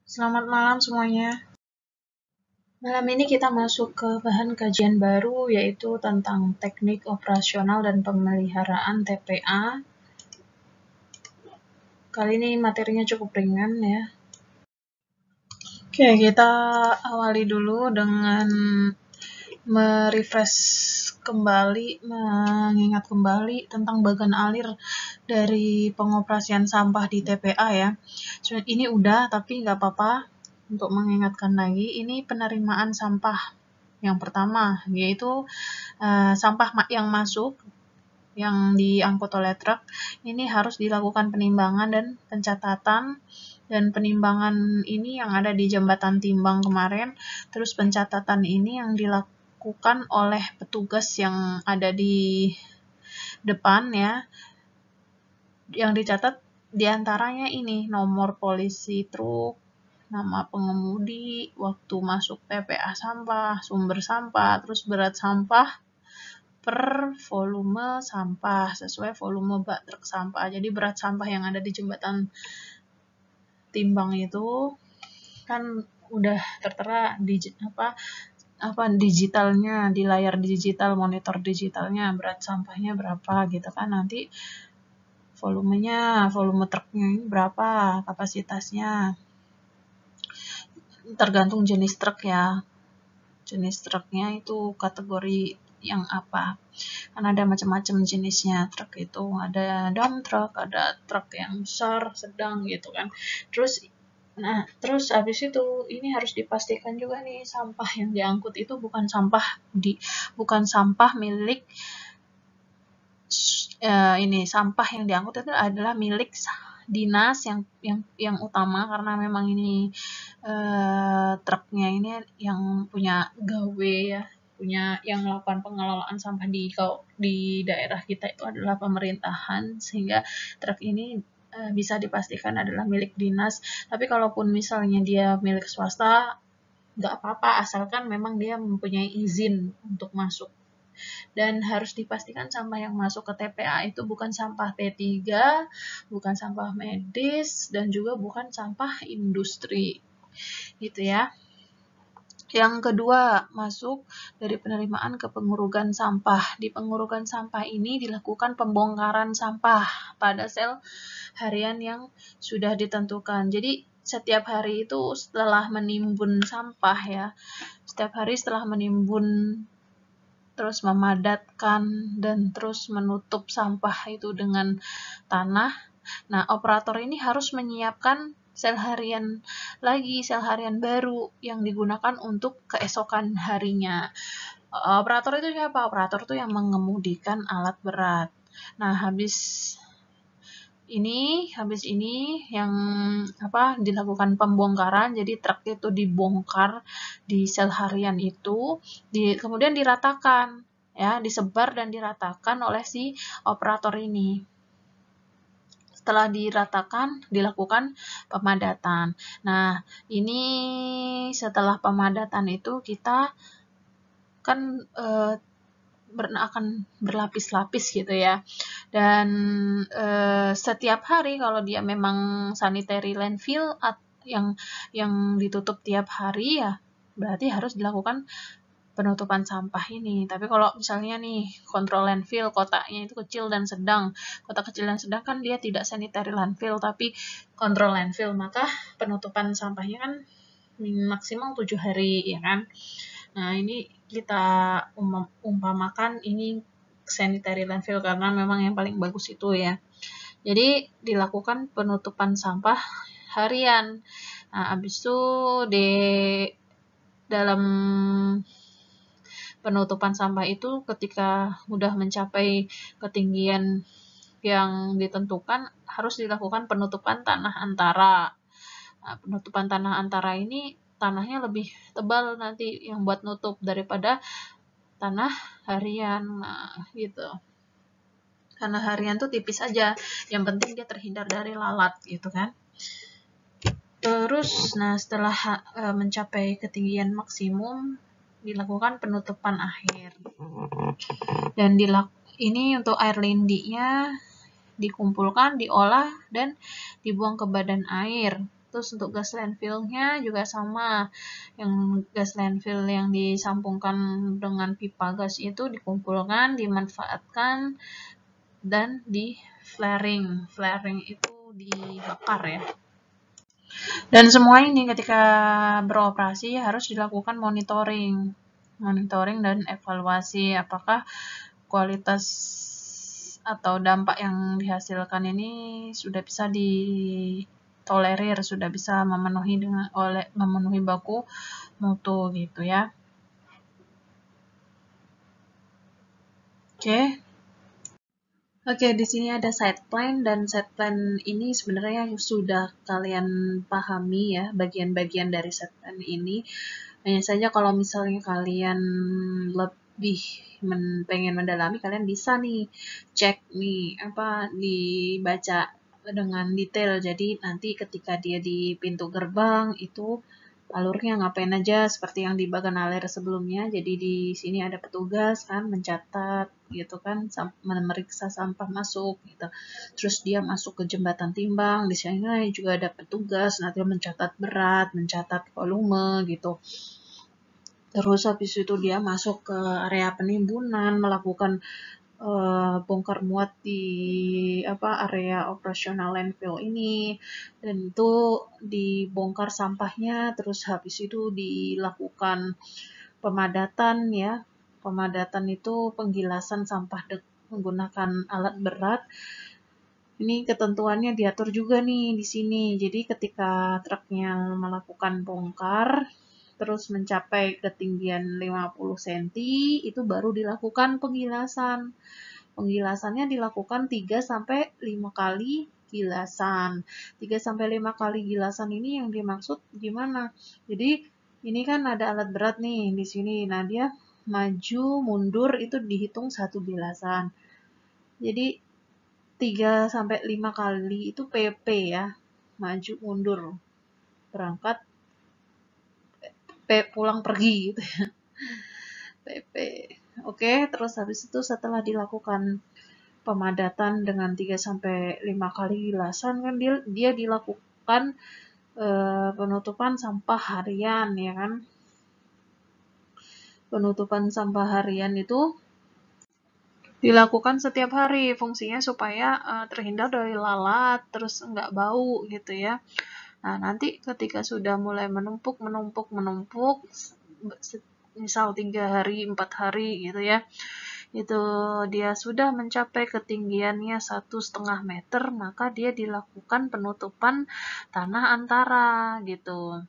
Selamat malam semuanya. Malam ini kita masuk ke bahan kajian baru, yaitu tentang teknik operasional dan pemeliharaan TPA. Kali ini materinya cukup ringan ya. Oke, kita awali dulu dengan merefresh kembali, mengingat kembali tentang bagan alir dari pengoperasian sampah di TPA ya. Ini udah, tapi nggak apa-apa untuk mengingatkan lagi. Ini penerimaan sampah yang pertama, yaitu sampah yang masuk, yang diangkut oleh truk, ini harus dilakukan penimbangan dan pencatatan. Dan penimbangan ini yang ada di jembatan timbang kemarin, terus pencatatan ini yang dilakukan oleh petugas yang ada di depan ya. Yang dicatat diantaranya ini nomor polisi truk, nama pengemudi, waktu masuk TPA sampah, sumber sampah, terus berat sampah per volume sampah sesuai volume bak truk sampah. Jadi berat sampah yang ada di jembatan timbang itu kan udah tertera di digitalnya, di layar digital, monitor digitalnya berat sampahnya berapa gitu kan. Nanti volume truknya ini berapa, kapasitasnya. Tergantung jenis truk ya. Jenis truknya itu kategori yang apa. Kan ada macam-macam jenisnya truk itu. Ada dump truck, ada truk yang besar, sedang gitu kan. Terus habis itu ini harus dipastikan juga nih sampah yang diangkut itu bukan sampah milik sampah yang diangkut itu adalah milik dinas yang utama, karena memang ini truknya ini yang punya gawe ya, punya yang melakukan pengelolaan sampah di daerah kita itu adalah pemerintahan, sehingga truk ini bisa dipastikan adalah milik dinas. Tapi kalaupun misalnya dia milik swasta, nggak apa-apa, asalkan memang dia mempunyai izin untuk masuk. Dan harus dipastikan sampah yang masuk ke TPA itu bukan sampah P3, bukan sampah medis, dan juga bukan sampah industri. Gitu ya. Yang kedua, masuk dari penerimaan ke pengurugan sampah. Di pengurugan sampah ini dilakukan pembongkaran sampah pada sel harian yang sudah ditentukan. Jadi setiap hari itu setelah menimbun sampah ya, setiap hari setelah menimbun, terus memadatkan dan terus menutup sampah itu dengan tanah. Nah, operator ini harus menyiapkan sel harian baru yang digunakan untuk keesokan harinya. Operator itu siapa? Operator itu yang mengemudikan alat berat. Nah, habis ini yang dilakukan pembongkaran, jadi truk itu dibongkar di sel harian itu, kemudian diratakan ya, disebar dan diratakan oleh si operator ini. Setelah diratakan, dilakukan pemadatan. Nah, ini setelah pemadatan itu kita kan akan berlapis-lapis gitu ya. Dan setiap hari kalau dia memang sanitary landfill yang ditutup tiap hari ya, berarti harus dilakukan penutupan sampah ini. Tapi kalau misalnya nih kontrol landfill kotaknya itu kecil dan sedang, kota kecil dan sedang kan dia tidak sanitary landfill tapi kontrol landfill, maka penutupan sampahnya kan maksimal 7 hari ya kan. Nah, ini kita umpamakan ini sanitary landfill karena memang yang paling bagus itu ya. Jadi dilakukan penutupan sampah harian. Nah, habis itu dalam penutupan sampah itu ketika udah mencapai ketinggian yang ditentukan harus dilakukan penutupan tanah antara. Nah, penutupan tanah antara ini tanahnya lebih tebal nanti yang buat nutup daripada tanah harian. Nah, gitu. Tanah harian tuh tipis aja, yang penting dia terhindar dari lalat gitu kan. Terus nah setelah mencapai ketinggian maksimum dilakukan penutupan akhir. Dan ini untuk air lindinya dikumpulkan, diolah dan dibuang ke badan air. Terus untuk gas landfill-nya juga sama, yang gas landfill yang disambungkan dengan pipa gas itu dikumpulkan, dimanfaatkan, dan di flaring. Flaring itu dibakar ya. Dan semua ini ketika beroperasi harus dilakukan monitoring dan evaluasi apakah kualitas atau dampak yang dihasilkan ini sudah bisa ditolerir, sudah bisa memenuhi baku mutu gitu ya. Oke, di sini ada site plan, dan site plan ini sebenarnya sudah kalian pahami ya, bagian-bagian dari site plan ini. Hanya saja kalau misalnya kalian lebih pengen mendalami, kalian bisa nih cek nih dibaca dengan detail. Jadi nanti ketika dia di pintu gerbang itu alurnya ngapain aja, seperti yang di Baganalir sebelumnya. Jadi di sini ada petugas kan mencatat gitu kan, memeriksa sampah masuk gitu. Terus dia masuk ke jembatan timbang, di sini juga ada petugas nanti mencatat berat, mencatat volume gitu. Terus habis itu dia masuk ke area penimbunan, melakukan bongkar muat di area operasional landfill ini, dan itu dibongkar sampahnya. Terus habis itu dilakukan pemadatan ya. Pemadatan itu penggilasan sampah menggunakan alat berat. Ini ketentuannya diatur juga nih di sini. Jadi ketika truknya melakukan bongkar terus mencapai ketinggian 50 cm, itu baru dilakukan penggilasan. Penggilasannya dilakukan 3-5 kali gilasan. 3-5 kali gilasan ini yang dimaksud gimana? Jadi ini kan ada alat berat nih di sini. Nah, dia maju mundur itu dihitung 1 gilasan. Jadi 3-5 kali itu PP ya. Maju mundur. Berangkat pulang pergi gitu ya. PP. Oke, terus habis itu setelah dilakukan pemadatan dengan 3-5 kali gilasan kan dia dilakukan penutupan sampah harian ya kan. Penutupan sampah harian itu dilakukan setiap hari, fungsinya supaya terhindar dari lalat, terus nggak bau gitu ya. Nah, nanti ketika sudah mulai menumpuk, misal 3 hari, 4 hari gitu ya, itu dia sudah mencapai ketinggiannya 1,5 meter, maka dia dilakukan penutupan tanah antara gitu.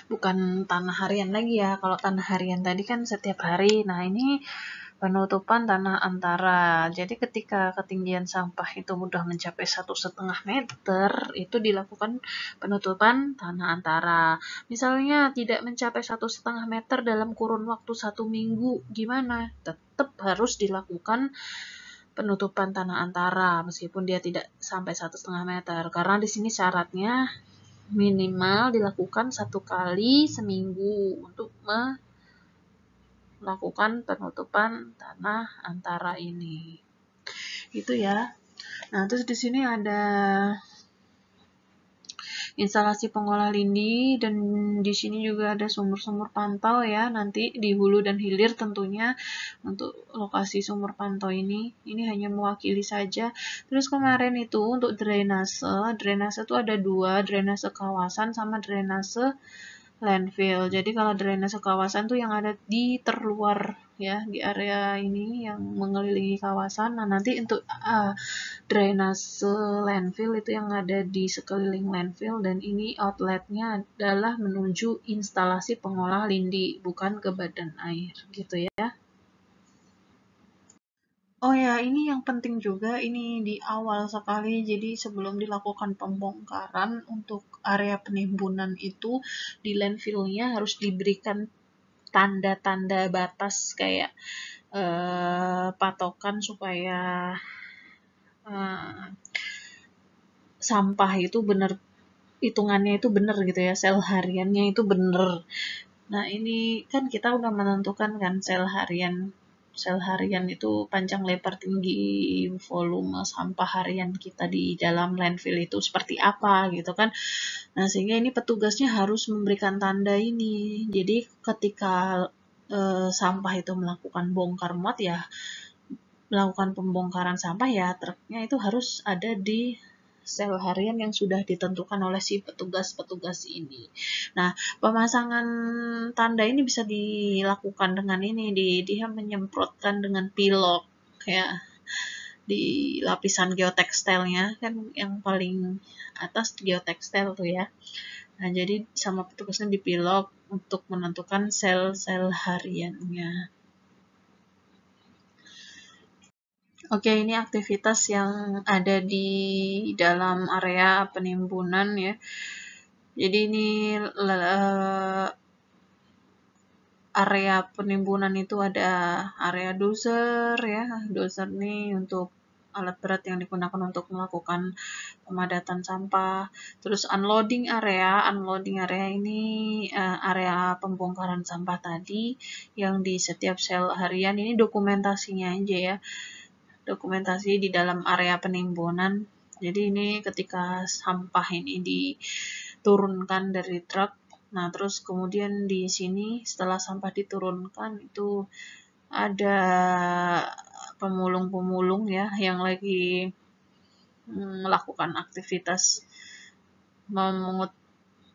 Bukan tanah harian lagi ya, kalau tanah harian tadi kan setiap hari. Nah, ini penutupan tanah antara. Jadi ketika ketinggian sampah itu mudah mencapai 1,5 meter, itu dilakukan penutupan tanah antara. Misalnya tidak mencapai 1,5 meter dalam kurun waktu 1 minggu, gimana? Tetap harus dilakukan penutupan tanah antara meskipun dia tidak sampai 1,5 meter. Karena di sini syaratnya minimal dilakukan 1 kali seminggu untuk melakukan penutupan tanah antara ini. Itu ya. Nah, terus di sini ada instalasi pengolah lindi, dan di sini juga ada sumur-sumur pantau ya, nanti di hulu dan hilir tentunya. Untuk lokasi sumur pantau ini hanya mewakili saja. Terus kemarin itu untuk drainase itu ada 2, drainase kawasan sama drainase landfill. Jadi kalau drainase kawasan tuh yang ada di terluar ya, di area ini yang mengelilingi kawasan. Nah, nanti untuk drainase landfill itu yang ada di sekeliling landfill, dan ini outletnya adalah menuju instalasi pengolah lindi, bukan ke badan air gitu ya. Oh ya, ini yang penting juga, ini di awal sekali. Jadi sebelum dilakukan pembongkaran untuk area penimbunan itu, di landfill-nya harus diberikan tanda-tanda batas kayak patokan supaya sampah itu benar, hitungannya itu benar gitu ya, sel hariannya itu benar. Nah, ini kan kita udah menentukan kan sel harian sel harian itu panjang lebar tinggi volume sampah harian kita di dalam landfill itu seperti apa gitu kan. Nah, sehingga ini petugasnya harus memberikan tanda ini. Jadi ketika sampah itu melakukan bongkar muat ya, melakukan pembongkaran sampah ya, truknya itu harus ada di sel harian yang sudah ditentukan oleh si petugas-petugas ini. Nah, pemasangan tanda ini bisa dilakukan dengan ini, dia menyemprotkan dengan pilok ya di lapisan geotekstilnya, kan yang paling atas geotekstil tuh ya. Nah, jadi sama petugasnya dipilok untuk menentukan sel-sel hariannya. Oke, ini aktivitas yang ada di dalam area penimbunan ya. Jadi ini area penimbunan itu ada area dozer ya. Dozer nih untuk alat berat yang digunakan untuk melakukan pemadatan sampah. Terus unloading area ini area pembongkaran sampah tadi yang di setiap sel harian, ini dokumentasinya aja ya. Dokumentasi di dalam area penimbunan. Jadi ini ketika sampah ini diturunkan dari truk, nah terus kemudian di sini setelah sampah diturunkan itu ada pemulung-pemulung ya yang lagi melakukan aktivitas memungut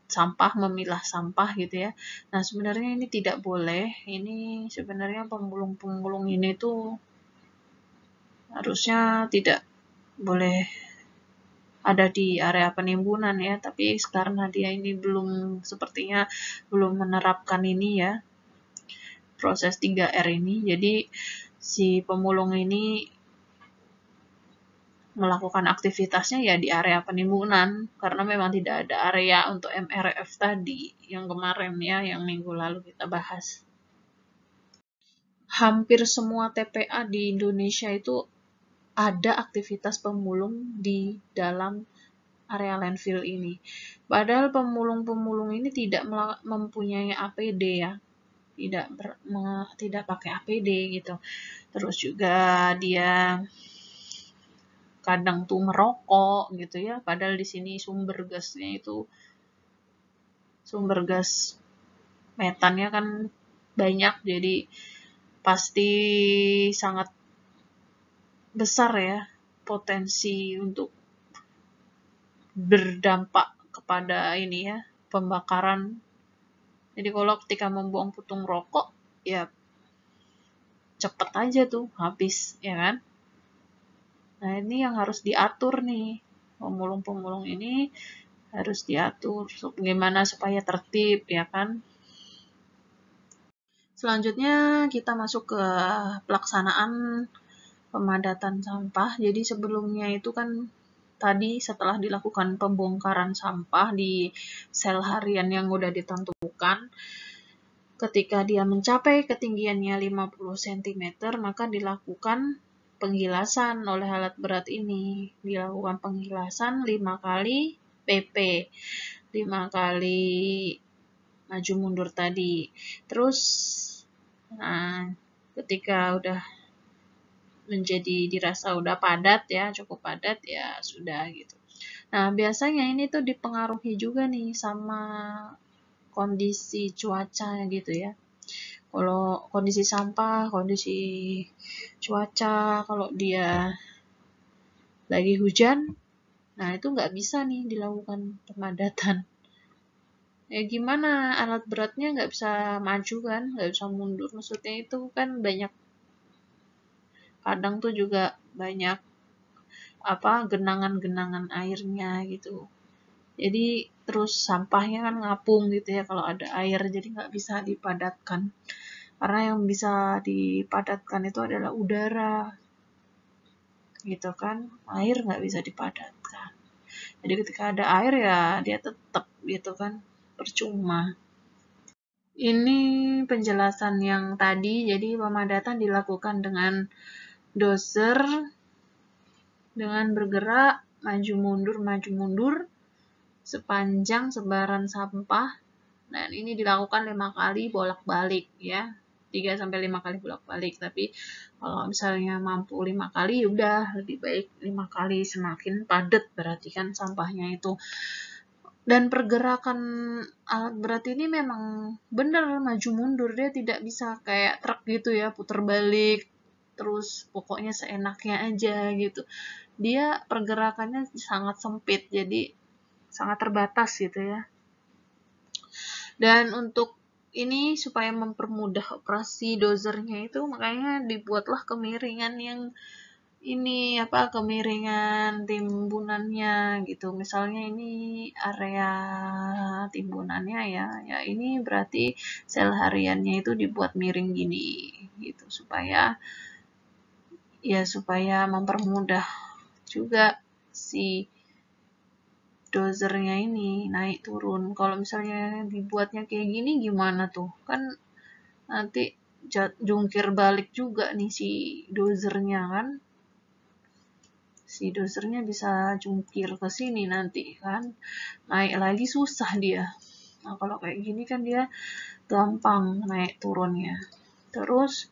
sampah, memilah sampah gitu ya. Nah, sebenarnya ini tidak boleh. Ini sebenarnya pemulung-pemulung ini tuh harusnya tidak boleh ada di area penimbunan ya, tapi karena dia ini sepertinya belum menerapkan ini ya, proses 3R ini, jadi si pemulung ini melakukan aktivitasnya ya di area penimbunan, karena memang tidak ada area untuk MRF tadi yang kemarin ya, yang minggu lalu kita bahas. Hampir semua TPA di Indonesia itu ada aktivitas pemulung di dalam area landfill ini. Padahal pemulung-pemulung ini tidak mempunyai APD ya, tidak pakai APD gitu. Terus juga dia kadang tuh merokok gitu ya, padahal di sini sumber gas metannya kan banyak, jadi pasti sangat besar ya potensi untuk berdampak kepada ini ya, pembakaran. Jadi kalau ketika membuang putung rokok ya cepet aja tuh habis ya kan. Nah, ini yang harus diatur nih, pemulung-pemulung ini harus diatur gimana supaya tertib ya kan. Selanjutnya kita masuk ke pelaksanaan pemadatan sampah. Jadi sebelumnya itu kan tadi setelah dilakukan pembongkaran sampah di sel harian yang udah ditentukan, ketika dia mencapai ketinggiannya 50 cm, maka dilakukan penggilasan oleh alat berat ini. Dilakukan penggilasan 5 kali PP, 5 kali maju mundur tadi. Terus, nah, ketika udah dirasa udah padat ya, cukup padat ya sudah gitu. Nah, biasanya ini tuh dipengaruhi juga nih sama kondisi cuaca gitu ya. Kalau kondisi sampah, kondisi cuaca, kalau dia lagi hujan, nah itu nggak bisa nih dilakukan pemadatan. Ya gimana, alat beratnya nggak bisa maju kan, nggak bisa mundur. Maksudnya itu kan banyak, kadang tuh juga banyak genangan-genangan airnya gitu. Jadi terus sampahnya kan ngapung gitu ya kalau ada air, jadi nggak bisa dipadatkan. Karena yang bisa dipadatkan itu adalah udara, gitu kan. Air nggak bisa dipadatkan. Jadi ketika ada air ya dia tetap gitu kan, percuma. Ini penjelasan yang tadi, jadi pemadatan dilakukan dengan dozer, dengan bergerak maju mundur sepanjang sebaran sampah. Dan ini dilakukan 5 kali bolak-balik ya. 3-5 kali bolak-balik. Tapi kalau misalnya mampu 5 kali, udah lebih baik 5 kali, semakin padat berarti kan sampahnya itu. Dan pergerakan alat berat ini memang benar maju mundur, dia tidak bisa kayak truk gitu ya, putar balik terus pokoknya seenaknya aja gitu. Dia pergerakannya sangat sempit, jadi sangat terbatas gitu ya. Dan untuk ini supaya mempermudah operasi dozernya itu, makanya dibuatlah kemiringan yang ini kemiringan timbunannya gitu. Misalnya ini area timbunannya ya ini berarti sel hariannya itu dibuat miring gini gitu supaya mempermudah juga si dozernya ini naik turun. Kalau misalnya dibuatnya kayak gini gimana tuh? Kan nanti jungkir balik juga nih si dozernya kan. Si dozernya bisa jungkir ke sini nanti kan. Naik lagi susah dia. Nah, kalau kayak gini kan dia gampang naik turunnya. Terus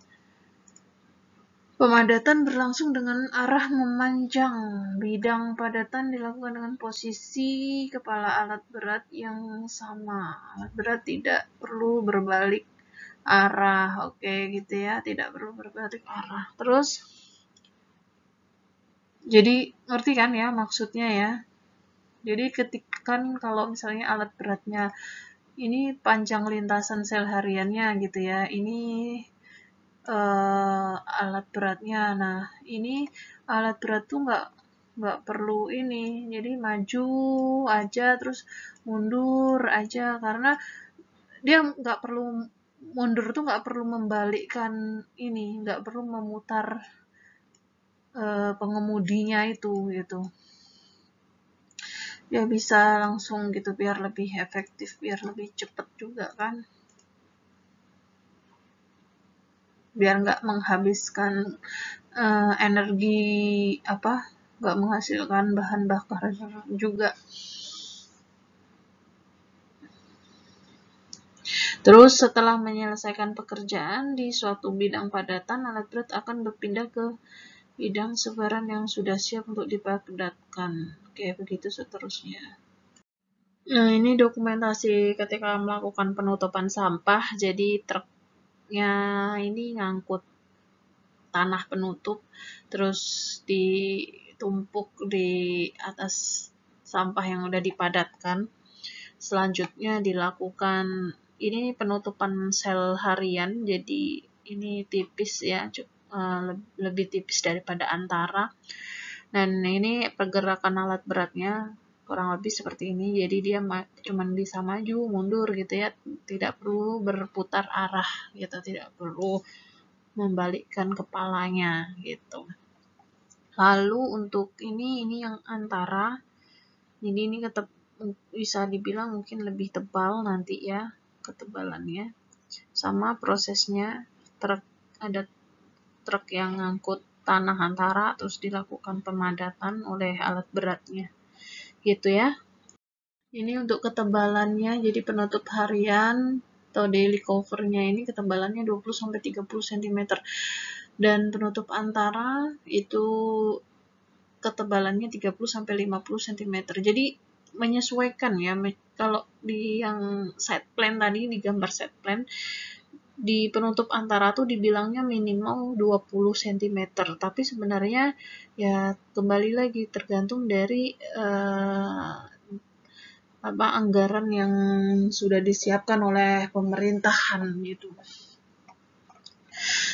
pemadatan berlangsung dengan arah memanjang. Bidang padatan dilakukan dengan posisi kepala alat berat yang sama. Alat berat tidak perlu berbalik arah. Oke, gitu ya. Tidak perlu berbalik arah. Terus, jadi ngerti kan ya maksudnya ya? Jadi ketikkan kalau misalnya alat beratnya ini panjang lintasan sel hariannya gitu ya. Ini alat beratnya. Nah, ini alat berat tuh nggak perlu ini. Jadi maju aja terus mundur aja karena dia nggak perlu mundur tuh nggak perlu membalikkan ini, nggak perlu memutar pengemudinya itu gitu. Dia bisa langsung gitu biar lebih efektif, biar lebih cepat juga kan. Biar nggak menghabiskan energi nggak menghasilkan bahan bakar juga. Terus setelah menyelesaikan pekerjaan di suatu bidang padatan, alat berat akan berpindah ke bidang sebaran yang sudah siap untuk dipadatkan. Oke, begitu seterusnya. Nah, ini dokumentasi ketika melakukan penutupan sampah. Jadi truknya ini ngangkut tanah penutup, terus ditumpuk di atas sampah yang udah dipadatkan. Selanjutnya dilakukan ini penutupan sel harian, jadi ini tipis ya, lebih tipis daripada antara. Dan ini pergerakan alat beratnya kurang lebih seperti ini, jadi dia cuman bisa maju mundur gitu ya, tidak perlu berputar arah gitu, tidak perlu membalikkan kepalanya gitu. Lalu untuk ini yang antara, jadi ini bisa dibilang mungkin lebih tebal nanti ya ketebalannya. Sama prosesnya, ada truk yang ngangkut tanah antara terus dilakukan pemadatan oleh alat beratnya gitu ya. Ini untuk ketebalannya, jadi penutup harian atau daily covernya ini ketebalannya 20-30 cm, dan penutup antara itu ketebalannya 30-50 cm. Jadi menyesuaikan ya. Kalau di yang side plan tadi, di gambar side plan, di penutup antara tuh dibilangnya minimal 20 cm, tapi sebenarnya ya kembali lagi tergantung dari anggaran yang sudah disiapkan oleh pemerintahan gitu.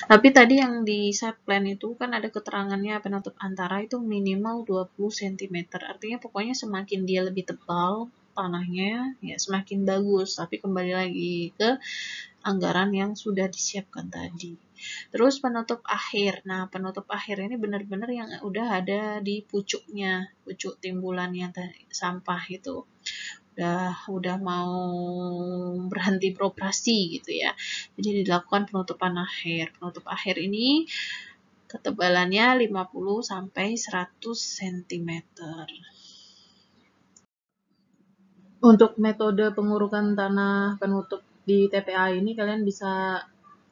Tapi tadi yang di side plan itu kan ada keterangannya penutup antara itu minimal 20 cm. Artinya pokoknya semakin dia lebih tebal tanahnya ya semakin bagus, tapi kembali lagi ke anggaran yang sudah disiapkan tadi. Terus penutup akhir. Nah, penutup akhir ini benar-benar yang udah ada di pucuknya, pucuk timbulannya sampah itu. Udah mau berhenti beroperasi gitu ya. Jadi dilakukan penutupan akhir. Penutup akhir ini ketebalannya 50-100 cm. Untuk metode pengurukan tanah penutup di TPA ini kalian bisa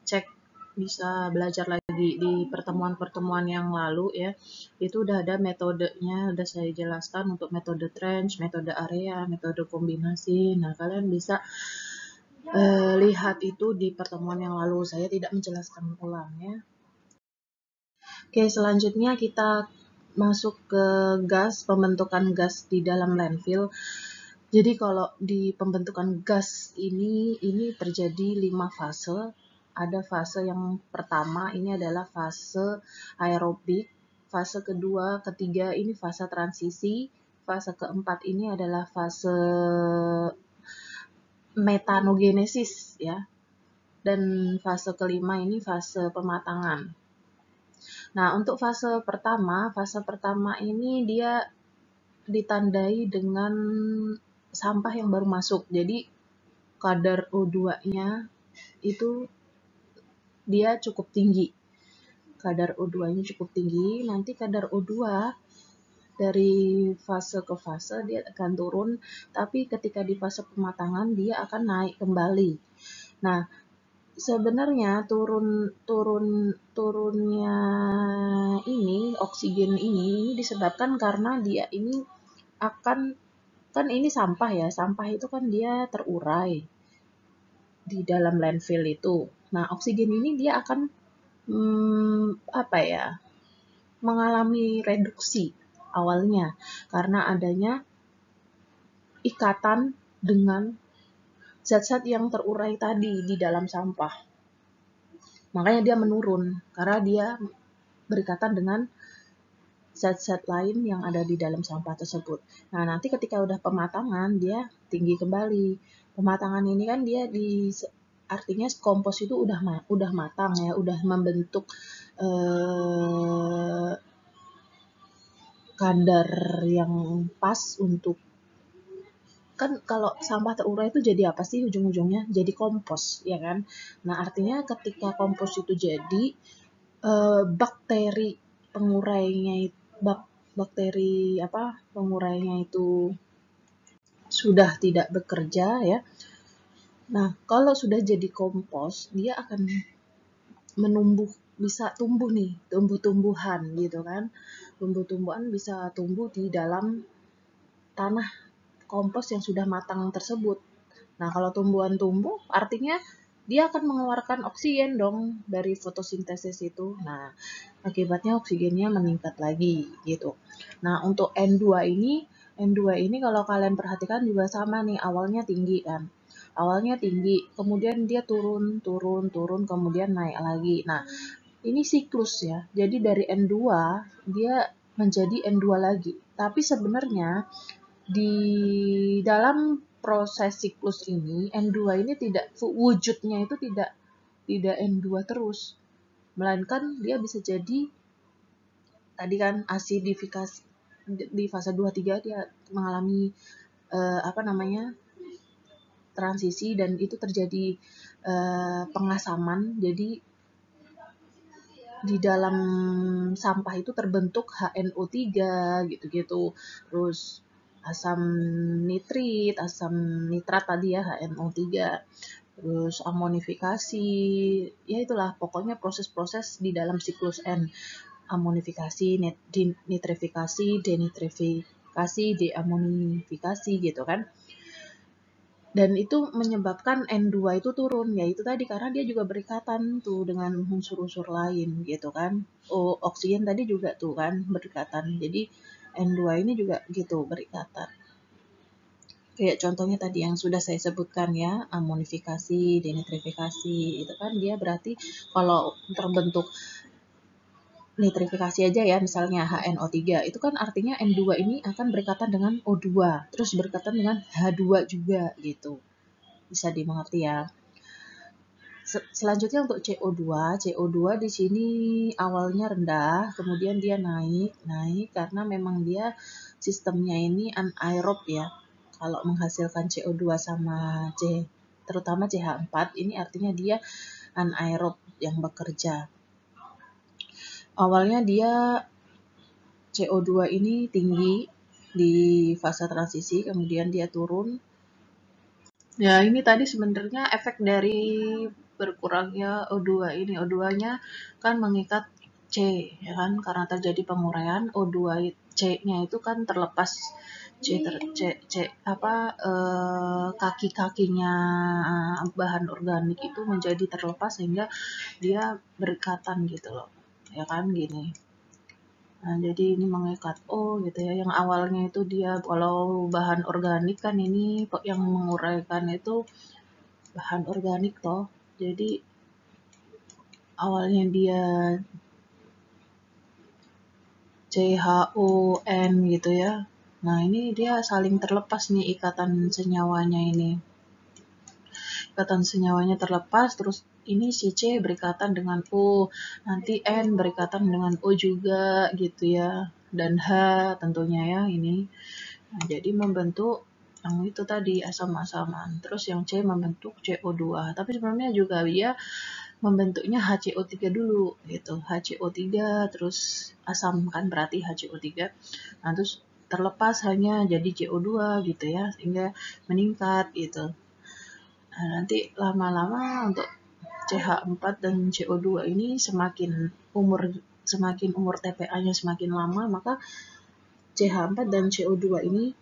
cek bisa belajar lagi di pertemuan-pertemuan yang lalu ya. Itu udah ada metodenya, udah saya jelaskan untuk metode trench, metode area, metode kombinasi. Nah, kalian bisa lihat itu di pertemuan yang lalu. Saya tidak menjelaskan ulang ya. Oke, selanjutnya kita masuk ke gas, pembentukan gas di dalam landfill. Jadi kalau di pembentukan gas ini terjadi 5 fase. Ada fase yang pertama, ini adalah fase aerobik. Fase kedua, ketiga ini fase transisi. Fase keempat ini adalah fase metanogenesis ya. Dan fase kelima ini fase pematangan. Nah, untuk fase pertama ini dia ditandai dengan sampah yang baru masuk. Jadi kadar O2-nya itu dia cukup tinggi. Kadar O2-nya cukup tinggi. Nanti kadar O2 dari fase ke fase dia akan turun, tapi ketika di fase pematangan dia akan naik kembali. Nah, sebenarnya turunnya ini oksigen ini disebabkan karena dia ini akan, kan ini sampah ya, sampah itu kan dia terurai di dalam landfill itu. Nah, oksigen ini dia akan mengalami reduksi awalnya karena adanya ikatan dengan zat-zat yang terurai tadi di dalam sampah. Makanya dia menurun karena dia berikatan dengan zat-zat lain yang ada di dalam sampah tersebut. Nah, nanti ketika udah pematangan dia tinggi kembali. Pematangan ini kan dia artinya kompos itu udah matang ya, udah membentuk kadar yang pas untuk, kan kalau sampah terurai itu jadi apa sih ujung-ujungnya? Jadi kompos, ya kan? Nah, artinya ketika kompos itu jadi, bakteri pengurainya itu sudah tidak bekerja ya. Nah, kalau sudah jadi kompos, dia akan bisa tumbuh nih, tumbuh-tumbuhan gitu kan. Tumbuh-tumbuhan bisa tumbuh di dalam tanah kompos yang sudah matang tersebut. Nah, kalau tumbuhan tumbuh, artinya dia akan mengeluarkan oksigen dong dari fotosintesis itu. Nah, akibatnya oksigennya meningkat lagi gitu. Nah, untuk N2 ini kalau kalian perhatikan juga sama nih, awalnya tinggi kan. Awalnya tinggi, kemudian dia turun, kemudian naik lagi. Nah, ini siklus ya. Jadi dari N2 dia menjadi N2 lagi. Tapi sebenarnya di dalam proses siklus ini, N2 ini tidak, wujudnya itu tidak N2 terus, melainkan dia bisa jadi tadi kan asidifikasi di fase 2-3 dia mengalami transisi dan itu terjadi pengasaman. Jadi di dalam sampah itu terbentuk HNO3 gitu-gitu. Terus asam nitrat tadi ya, HNO3. Terus amonifikasi. Ya itulah pokoknya proses-proses di dalam siklus N. Amonifikasi, nitrifikasi, denitrifikasi, deamonifikasi gitu kan. Dan itu menyebabkan N2 itu turun, yaitu tadi karena dia juga berikatan tuh dengan unsur-unsur lain gitu kan. Oksigen tadi juga tuh kan berikatan. Jadi N2 ini juga gitu berikatan. Kayak contohnya tadi yang sudah saya sebutkan ya, amonifikasi, denitrifikasi, itu kan dia berarti kalau terbentuk nitrifikasi aja ya, misalnya HNO3, itu kan artinya N2 ini akan berikatan dengan O2, terus berikatan dengan H2 juga gitu. Bisa dimengerti ya. Selanjutnya untuk CO2 di sini awalnya rendah, kemudian dia naik karena memang dia sistemnya ini anaerob ya. Kalau menghasilkan CO2 sama terutama CH4 ini artinya dia anaerob yang bekerja. Awalnya dia CO2 ini tinggi di fase transisi, kemudian dia turun. Ya, ini tadi sebenarnya efek dari berkurangnya O2 ini. O2-nya kan mengikat C, ya kan, karena terjadi penguraian O2 C-nya itu kan terlepas kaki-kakinya bahan organik itu menjadi terlepas sehingga dia berikatan gitu loh, ya kan, gini. Nah, jadi ini mengikat gitu ya. Yang awalnya itu dia kalau bahan organik kan ini yang menguraikan itu bahan organik toh. Jadi awalnya dia CHON gitu ya. Nah, ini dia saling terlepas nih ikatan senyawanya ini. Ikatan senyawanya terlepas, terus ini si C berikatan dengan O, nanti N berikatan dengan O juga gitu ya, dan H tentunya ya ini. Nah, jadi membentuk yang itu tadi asam-asaman. Terus yang C membentuk CO2. Tapi sebenarnya juga dia membentuknya HCO3 dulu gitu. HCO3 terus asam kan berarti HCO3. Nah, terus terlepas hanya jadi CO2 gitu ya, sehingga meningkat gitu. Nah, nanti lama-lama untuk CH4 dan CO2 ini semakin umur TPA-nya semakin lama, maka CH4 dan CO2 ini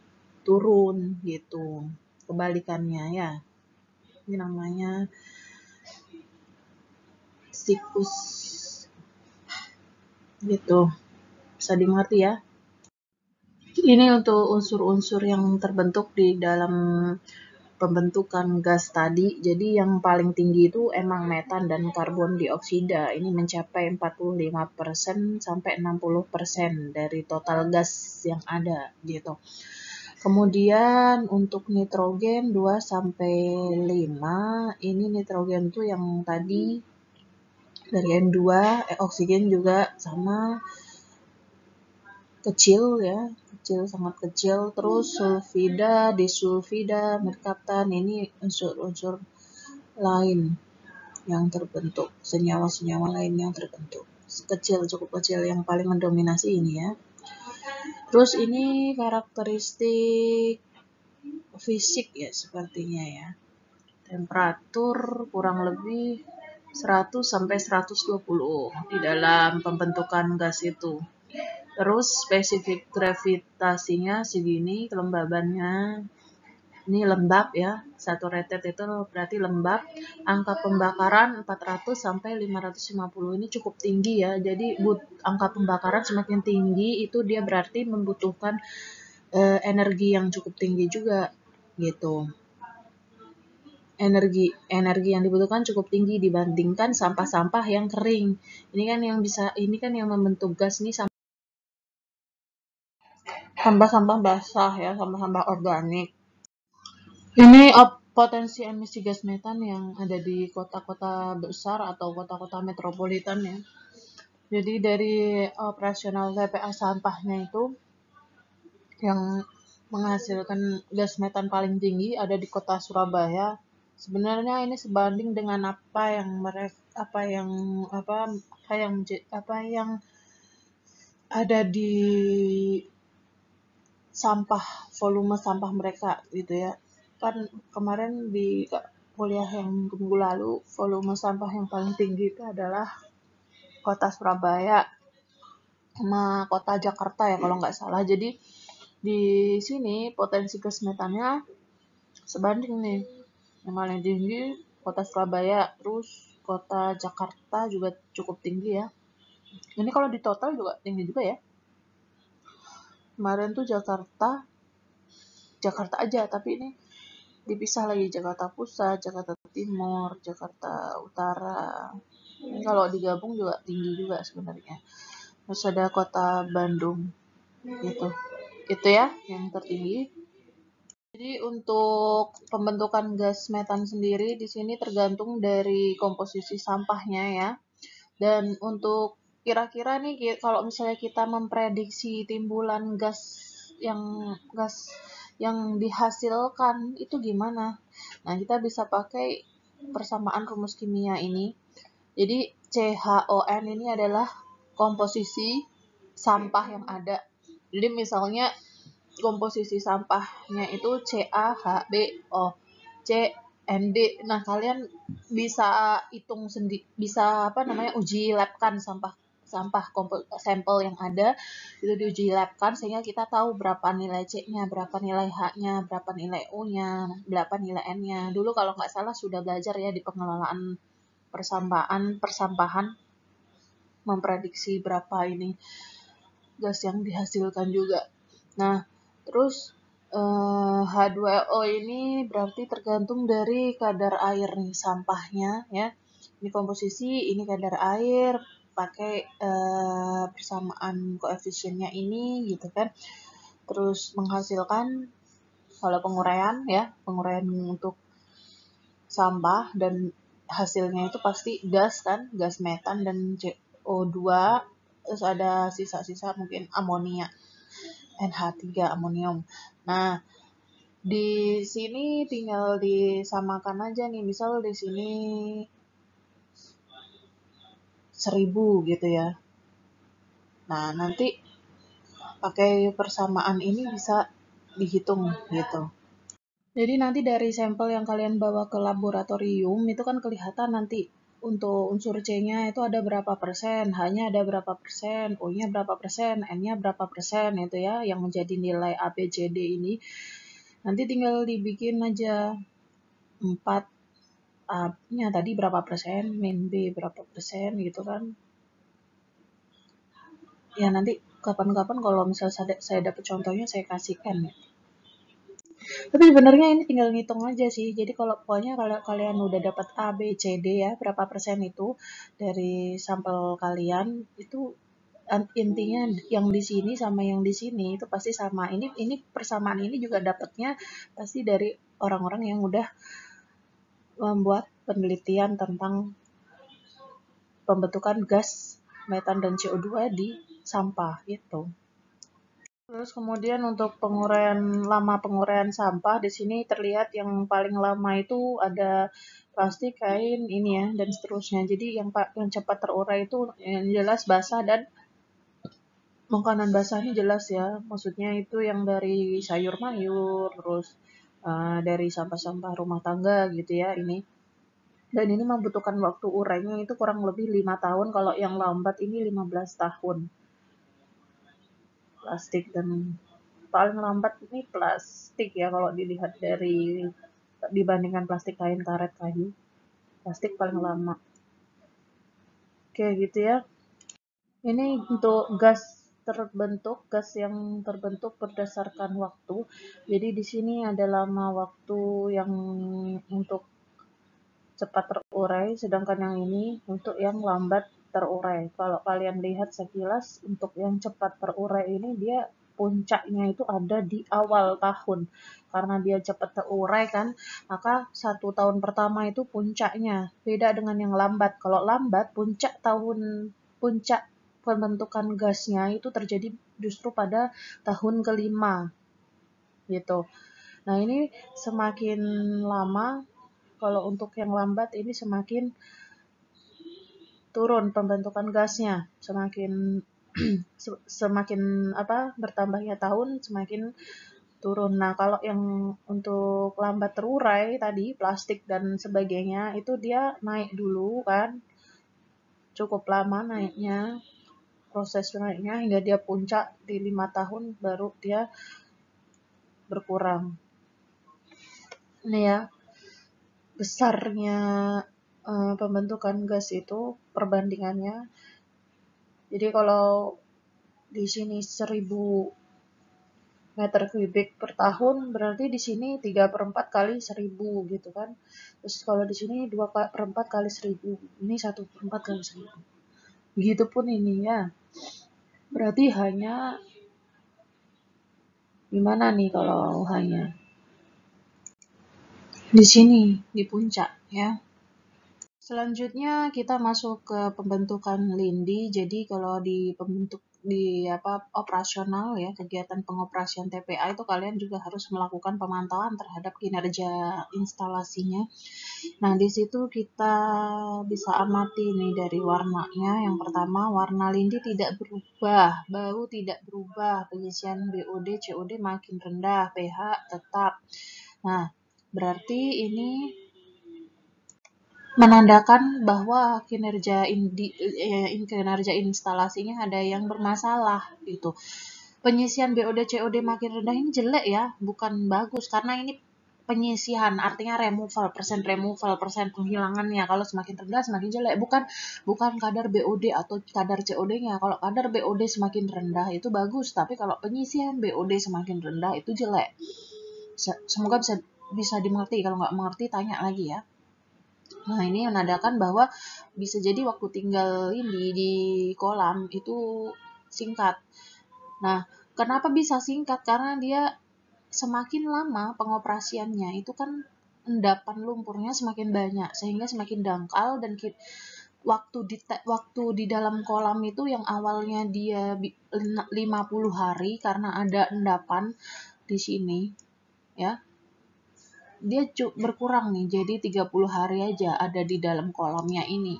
turun gitu. Kebalikannya ya. Ini namanya siklus gitu. Bisa dimengerti ya. Ini untuk unsur-unsur yang terbentuk di dalam pembentukan gas tadi. Jadi yang paling tinggi itu emang metan dan karbon dioksida. Ini mencapai 45% sampai 60% dari total gas yang ada gitu. Kemudian untuk nitrogen 2 sampai 5, ini nitrogen tuh yang tadi dari N2, oksigen juga sama kecil ya, sangat kecil. Terus sulfida, disulfida, merkaptan, ini unsur-unsur lain yang terbentuk, senyawa-senyawa lain yang terbentuk. Cukup kecil, yang paling mendominasi ini ya. Terus ini karakteristik fisik ya sepertinya ya. Temperatur kurang lebih 100 sampai 120 di dalam pembentukan gas itu. Terus spesifik gravitasinya segini, kelembabannya ini lembab ya, saturated itu berarti lembab. Angka pembakaran 400 sampai 550 ini cukup tinggi ya. Jadi angka pembakaran semakin tinggi itu dia berarti membutuhkan energi yang cukup tinggi juga gitu. Energi yang dibutuhkan cukup tinggi dibandingkan sampah-sampah yang kering. Ini kan yang membentuk gas nih sampah-sampah basah ya, sampah-sampah organik. Ini potensi emisi gas metan yang ada di kota-kota besar atau kota-kota metropolitan ya. Jadi dari operasional TPA sampahnya itu yang menghasilkan gas metan paling tinggi ada di kota Surabaya. Sebenarnya ini sebanding dengan apa yang ada di volume sampah mereka gitu ya. Kan kemarin di kuliah yang minggu lalu, volume sampah yang paling tinggi itu adalah kota Surabaya sama kota Jakarta ya kalau nggak salah. Jadi di sini potensi gas metannya sebanding nih. Yang paling tinggi kota Surabaya, terus kota Jakarta juga cukup tinggi ya. Ini kalau di total juga tinggi juga ya. Kemarin tuh Jakarta aja, tapi ini dipisah lagi Jakarta Pusat, Jakarta Timur, Jakarta Utara. Ini kalau digabung juga tinggi juga sebenarnya. Terus ada kota Bandung gitu. Itu ya yang tertinggi. Jadi untuk pembentukan gas metan sendiri di sini tergantung dari komposisi sampahnya ya. Dan untuk kira-kira nih kalau misalnya kita memprediksi timbulan gas yang dihasilkan itu gimana? Nah, kita bisa pakai persamaan rumus kimia ini. Jadi CHON ini adalah komposisi sampah yang ada. Jadi misalnya komposisi sampahnya itu CaHBO, ND. Nah, kalian bisa hitung sendiri, bisa uji labkan sampah sampel yang ada itu diuji labkan sehingga kita tahu berapa nilai C-nya, berapa nilai H-nya, berapa nilai O-nya, berapa nilai N-nya. Dulu kalau nggak salah sudah belajar ya di pengelolaan persampahan memprediksi berapa ini gas yang dihasilkan juga. Nah, terus H2O ini berarti tergantung dari kadar air nih sampahnya ya. Ini komposisi, ini kadar air, pakai persamaan koefisiennya ini gitu kan. Terus menghasilkan kalau penguraian untuk sampah dan hasilnya itu pasti gas kan, gas metan dan CO2, terus ada sisa-sisa mungkin amonia. NH3 amonium. Nah, di sini tinggal disamakan aja nih. Misal di sini 1000 gitu ya. Nah, nanti pakai persamaan ini bisa dihitung gitu. Jadi nanti dari sampel yang kalian bawa ke laboratorium itu kan kelihatan nanti untuk unsur C-nya itu ada berapa persen, H-nya ada berapa persen, O-nya berapa persen, N-nya berapa persen itu ya yang menjadi nilai A, B, C, D ini. Nanti tinggal dibikin aja 4 A-nya tadi berapa persen, min B berapa persen gitu kan. Ya nanti kapan-kapan kalau misalnya saya dapat contohnya saya kasihkan ya. Tapi sebenarnya ini tinggal ngitung aja sih. Jadi pokoknya kalau kalian udah dapat A, B, C, D ya, berapa persen itu dari sampel kalian itu intinya yang di sini sama yang di sini itu pasti sama. Ini persamaan ini juga dapatnya pasti dari orang-orang yang udah membuat penelitian tentang pembentukan gas metan dan CO2 di sampah gitu. Terus kemudian untuk lama penguraian sampah di sini terlihat yang paling lama itu ada plastik, kain, ini ya dan seterusnya. Jadi yang cepat terurai itu yang jelas basah dan makanan basah ini jelas ya. Maksudnya itu yang dari sayur mayur, terus dari sampah-sampah rumah tangga gitu ya ini. Dan ini membutuhkan waktu urainya itu kurang lebih 5 tahun, kalau yang lambat ini 15 tahun. Plastik dan paling lambat ini plastik ya kalau dilihat dari dibandingkan plastik kain, karet, kayu. Plastik paling lama. Oke gitu ya. Ini untuk gas yang terbentuk berdasarkan waktu. Jadi di sini ada lama waktu yang untuk cepat terurai, sedangkan yang ini untuk yang lambat terurai. Kalau kalian lihat sekilas, untuk yang cepat terurai ini dia puncaknya itu ada di awal tahun. Karena dia cepat terurai kan, maka 1 tahun pertama itu puncaknya. Beda dengan yang lambat. Kalau lambat, puncak pembentukan gasnya itu terjadi justru pada tahun kelima. Gitu. Nah, ini semakin lama, kalau untuk yang lambat ini semakin turun pembentukan gasnya, semakin bertambahnya tahun semakin turun. Nah, kalau yang untuk lambat terurai tadi plastik dan sebagainya itu dia naik dulu kan, cukup lama naiknya, proses naiknya hingga dia puncak di 5 tahun baru dia berkurang. Ini ya besarnya pembentukan gas itu perbandingannya. Jadi kalau di sini 1000 meter kubik per tahun, berarti di sini 3/4 kali 1000 gitu kan. Terus kalau di sini 2/4 kali 1000, ini 1/4 kali 1000. Begitupun ini ya. Berarti hanya gimana nih kalau hanya di sini di puncak ya. Selanjutnya kita masuk ke pembentukan lindi. Jadi kalau operasional ya, kegiatan pengoperasian TPA itu kalian juga harus melakukan pemantauan terhadap kinerja instalasinya. Nah, di situ kita bisa amati nih dari warnanya. Yang pertama, warna lindi tidak berubah, bau tidak berubah, pengisian BOD, COD makin rendah, pH tetap. Nah, berarti ini menandakan bahwa kinerja instalasinya ada yang bermasalah gitu. Penyisian BOD COD makin rendah ini jelek ya, bukan bagus, karena ini penyisihan artinya removal, persen penghilangannya. Kalau semakin rendah semakin jelek, bukan kadar BOD atau kadar COD-nya. Kalau kadar BOD semakin rendah itu bagus, tapi kalau penyisihan BOD semakin rendah itu jelek. Semoga bisa dimengerti. Kalau nggak mengerti tanya lagi ya. Nah, ini menandakan bahwa bisa jadi waktu tinggal ini di kolam itu singkat. Nah, kenapa bisa singkat? Karena dia semakin lama pengoperasiannya itu kan endapan lumpurnya semakin banyak sehingga semakin dangkal, dan waktu di dalam kolam itu yang awalnya dia 50 hari karena ada endapan di sini ya, dia berkurang nih jadi 30 hari aja ada di dalam kolamnya ini.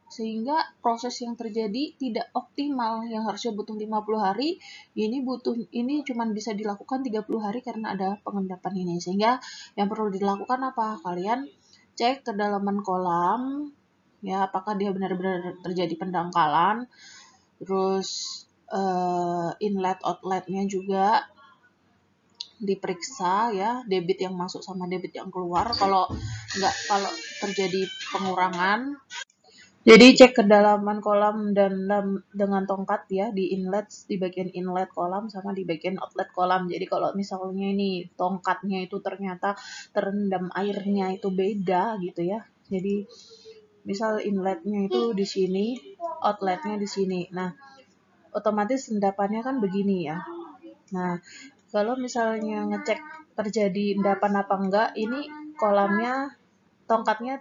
Sehingga proses yang terjadi tidak optimal, yang harusnya butuh 50 hari ini cuman bisa dilakukan 30 hari karena ada pengendapan ini. Sehingga yang perlu dilakukan apa? Kalian cek kedalaman kolam ya, apakah dia benar-benar terjadi pendangkalan, terus inlet outletnya juga diperiksa ya, debit yang masuk sama debit yang keluar. Kalau terjadi pengurangan, jadi cek kedalaman kolam dan dengan tongkat ya di bagian inlet kolam sama di bagian outlet kolam. Jadi kalau misalnya ini tongkatnya itu ternyata terendam airnya itu beda gitu ya. Jadi misal inletnya itu di sini, outletnya di sini. Nah, otomatis endapannya kan begini ya. Nah, kalau misalnya ngecek terjadi endapan apa enggak, ini kolamnya tongkatnya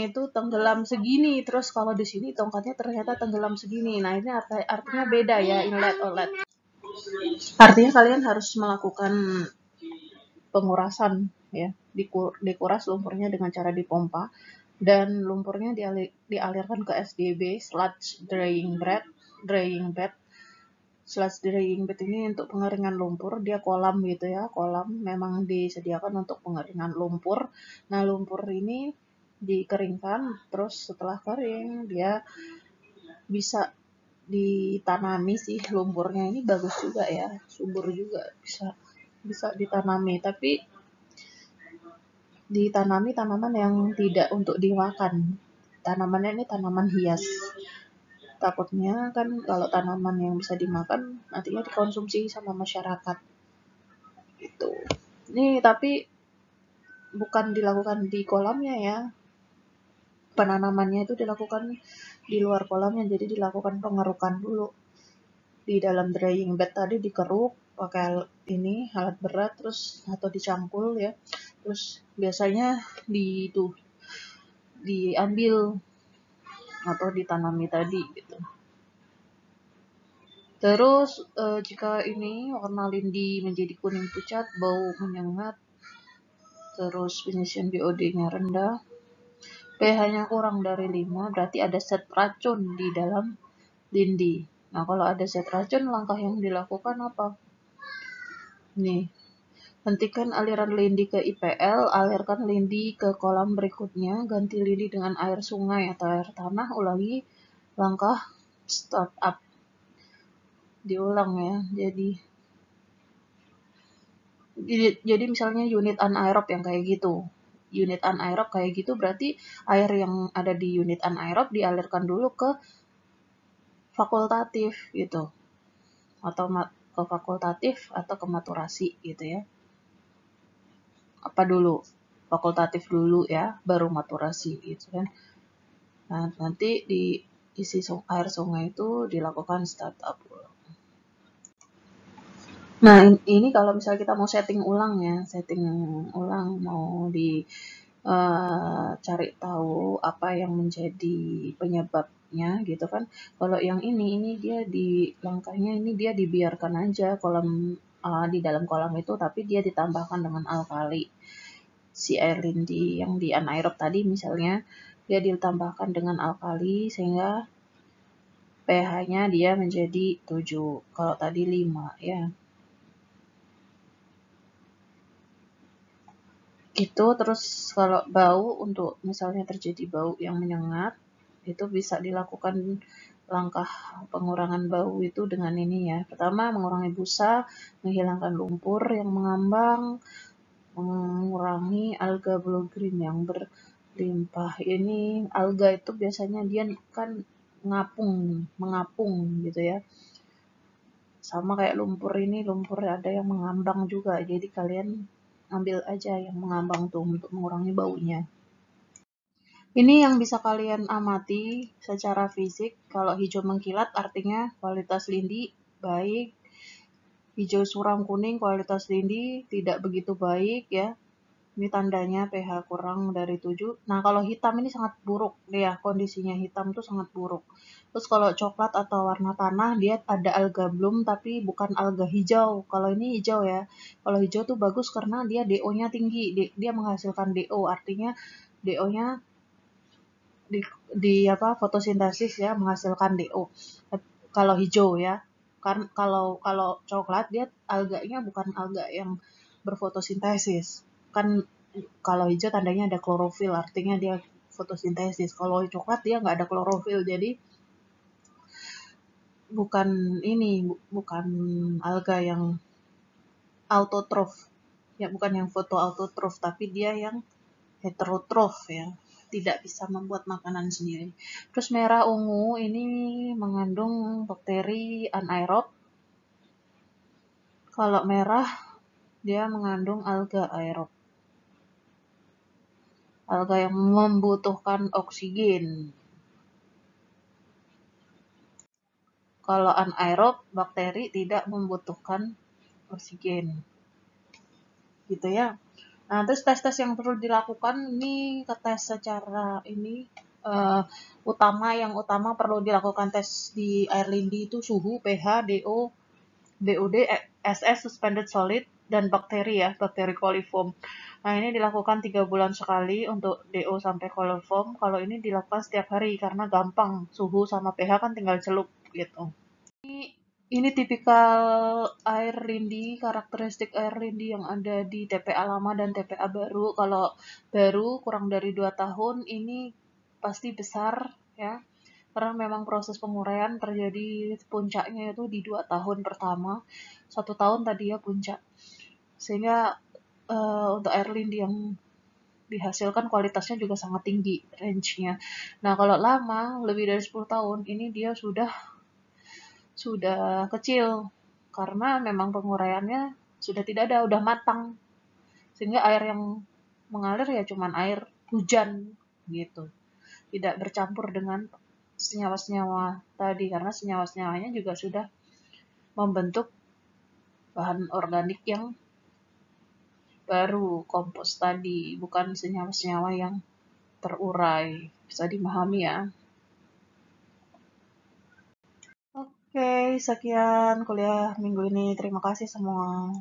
itu tenggelam segini, terus kalau di sini tongkatnya ternyata tenggelam segini. Nah, ini artinya beda ya, inlet outlet. Artinya kalian harus melakukan pengurasan ya, dikuras lumpurnya dengan cara dipompa, dan lumpurnya dialirkan ke SDB, sludge drying bed. Sludge drying bed ini untuk pengeringan lumpur, dia kolam gitu ya, kolam memang disediakan untuk pengeringan lumpur. Nah, lumpur ini dikeringkan, terus setelah kering dia bisa ditanami sih. Lumpurnya ini bagus juga ya, subur juga, bisa ditanami, tapi ditanami tanaman yang tidak untuk dimakan. Tanamannya ini tanaman hias. Takutnya kan kalau tanaman yang bisa dimakan nantinya dikonsumsi sama masyarakat gitu. Ini tapi bukan dilakukan di kolamnya ya, penanamannya itu dilakukan di luar kolamnya. Jadi dilakukan pengerukan dulu di dalam drying bed tadi, dikeruk pakai alat berat terus atau dicangkul ya, terus biasanya diambil atau ditanami tadi gitu. Terus jika ini warna lindi menjadi kuning pucat, bau menyengat, terus penyisian BOD-nya rendah, pH-nya kurang dari 5, berarti ada zat racun di dalam lindi. Nah, kalau ada zat racun, langkah yang dilakukan apa? Nih, hentikan aliran lindi ke IPL, alirkan lindi ke kolam berikutnya, ganti lindi dengan air sungai atau air tanah, ulangi langkah start up. Diulang ya, jadi misalnya unit anaerob yang kayak gitu. Unit anaerob kayak gitu berarti air yang ada di unit anaerob dialirkan dulu ke fakultatif gitu. Atau ke fakultatif atau ke maturasi gitu ya. Apa dulu? Fakultatif dulu ya, baru maturasi gitu kan. Nah, nanti di isi air sungai itu dilakukan startup. Nah, ini kalau misalnya kita mau setting ulang mau cari tahu apa yang menjadi penyebabnya gitu kan. Kalau yang ini dia langkahnya ini dia dibiarkan aja di dalam kolam itu, tapi dia ditambahkan dengan alkali. Si air lindi yang di anaerob tadi misalnya dia ditambahkan dengan alkali sehingga pH-nya dia menjadi 7. Kalau tadi 5 ya. Gitu. Terus kalau bau, untuk misalnya terjadi bau yang menyengat, itu bisa dilakukan langkah pengurangan bau itu dengan ini ya. Pertama, mengurangi busa, menghilangkan lumpur yang mengambang, mengurangi alga blue green yang berlimpah. Ini alga itu biasanya dia kan mengapung gitu ya. Sama kayak lumpur ini, lumpur ada yang mengambang juga. Jadi kalian ambil aja yang mengambang tuh untuk mengurangi baunya. Ini yang bisa kalian amati secara fisik. Kalau hijau mengkilat artinya kualitas lindi baik. Hijau suram kuning kualitas lindi tidak begitu baik ya. Ini tandanya pH kurang dari 7. Nah, kalau hitam ini sangat buruk ya, kondisinya hitam tuh sangat buruk. Terus kalau coklat atau warna tanah, dia ada alga bloom tapi bukan alga hijau. Kalau ini hijau ya. Kalau hijau tuh bagus karena dia DO-nya tinggi. Dia menghasilkan DO, artinya DO-nya di apa, fotosintesis ya, menghasilkan DO. Kalau hijau ya. Kan kalau coklat dia alganya bukan alga yang berfotosintesis. Kan kalau hijau tandanya ada klorofil, artinya dia fotosintesis. Kalau coklat dia nggak ada klorofil, jadi bukan bukan alga yang autotrof. Ya, bukan yang fotoautotrof, tapi dia yang heterotrof ya. Tidak bisa membuat makanan sendiri. Terus merah ungu ini mengandung bakteri anaerob. Kalau merah dia mengandung alga aerob. Alga yang membutuhkan oksigen. Kalau anaerob, bakteri tidak membutuhkan oksigen. Gitu ya. Nah, terus tes-tes yang perlu dilakukan ini tes secara ini yang utama perlu dilakukan tes di air lindi itu suhu, pH, DO, BUD, SS, suspended solid, dan bakteri ya, bakteri coliform. Nah, ini dilakukan 3 bulan sekali untuk DO sampai coliform. Kalau ini dilakukan setiap hari karena gampang, suhu sama pH kan tinggal celup gitu. Ini tipikal air lindi, karakteristik air lindi yang ada di TPA lama dan TPA baru. Kalau baru kurang dari 2 tahun ini pasti besar ya. Karena memang proses penguraian terjadi puncaknya itu di 2 tahun pertama. 1 tahun tadi ya puncak. Sehingga untuk air lindi yang dihasilkan kualitasnya juga sangat tinggi range-nya. Nah, kalau lama lebih dari 10 tahun ini dia sudah kecil karena memang penguraiannya sudah tidak ada, udah matang. Sehingga air yang mengalir ya cuman air hujan gitu. Tidak bercampur dengan senyawa-senyawa tadi karena senyawa-senyawanya juga sudah membentuk bahan organik yang baru, kompos tadi, bukan senyawa-senyawa yang terurai. Bisa dimahami ya. Oke, sekian kuliah minggu ini. Terima kasih semua.